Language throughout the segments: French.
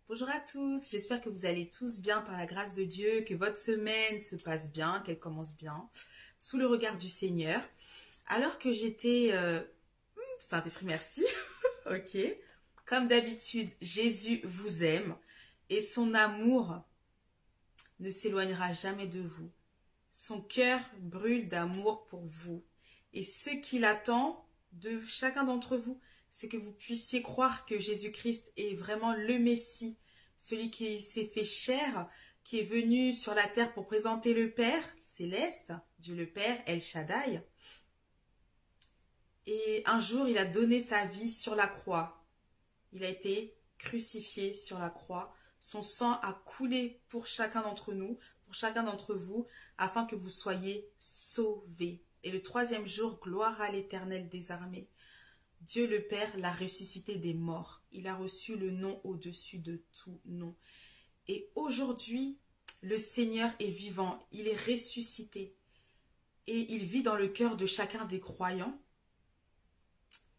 Bonjour à tous, j'espère que vous allez tous bien par la grâce de Dieu, que votre semaine se passe bien, qu'elle commence bien, sous le regard du Seigneur. Alors que j'étais... Saint-Esprit, merci. Ok. Comme d'habitude, Jésus vous aime et son amour ne s'éloignera jamais de vous. Son cœur brûle d'amour pour vous. Et ce qu'il attend de chacun d'entre vous, c'est que vous puissiez croire que Jésus-Christ est vraiment le Messie, celui qui s'est fait chair, qui est venu sur la terre pour présenter le Père céleste, Dieu le Père, El Shaddai. Et un jour, il a donné sa vie sur la croix. Il a été crucifié sur la croix. Son sang a coulé pour chacun d'entre nous, pour chacun d'entre vous, afin que vous soyez sauvés. Et le troisième jour, gloire à l'Éternel des armées. Dieu le Père l'a ressuscité des morts. Il a reçu le nom au-dessus de tout nom. Et aujourd'hui, le Seigneur est vivant. Il est ressuscité. Et il vit dans le cœur de chacun des croyants.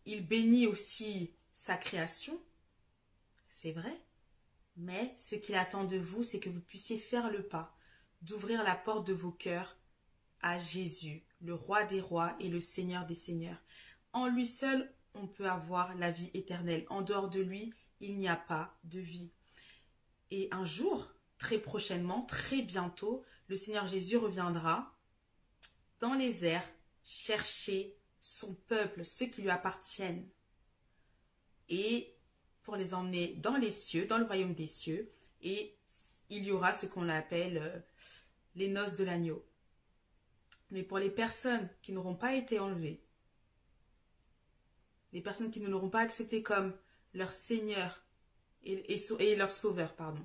Il bénit aussi sa création. C'est vrai. Mais ce qu'il attend de vous, c'est que vous puissiez faire le pas, d'ouvrir la porte de vos cœurs à Jésus, le roi des rois et le Seigneur des seigneurs. En lui seul, on peut avoir la vie éternelle. En dehors de lui, il n'y a pas de vie. Et un jour, très prochainement, très bientôt, le Seigneur Jésus reviendra dans les airs chercher son peuple, ceux qui lui appartiennent. Et pour les emmener dans les cieux, dans le royaume des cieux, et il y aura ce qu'on appelle les noces de l'agneau. Mais pour les personnes qui n'auront pas été enlevées, les personnes qui ne l'auront pas accepté comme leur Seigneur et leur Sauveur, pardon.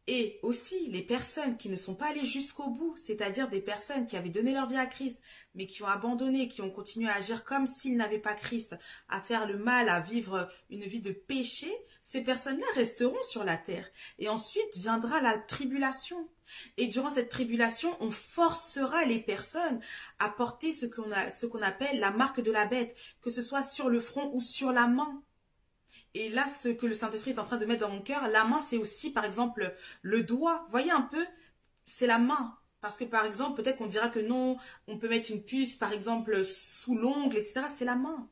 Et aussi les personnes qui ne sont pas allées jusqu'au bout, c'est-à-dire des personnes qui avaient donné leur vie à Christ, mais qui ont abandonné, qui ont continué à agir comme s'ils n'avaient pas Christ, à faire le mal, à vivre une vie de péché, ces personnes-là resteront sur la terre. Et ensuite viendra la tribulation. Et durant cette tribulation, on forcera les personnes à porter ce qu'on appelle la marque de la bête, que ce soit sur le front ou sur la main. Et là, ce que le Saint-Esprit est en train de mettre dans mon cœur, la main, c'est aussi, par exemple, le doigt. Voyez un peu, c'est la main. Parce que, par exemple, peut-être qu'on dira que non, on peut mettre une puce, par exemple, sous l'ongle, etc. C'est la main.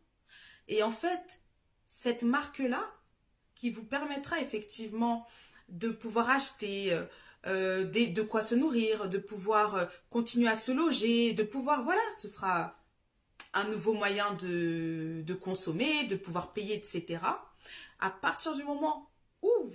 Et en fait, cette marque-là, qui vous permettra effectivement de pouvoir acheter de quoi se nourrir, de pouvoir continuer à se loger, de pouvoir, voilà, ce sera un nouveau moyen de consommer, de pouvoir payer, etc. À partir du moment où vous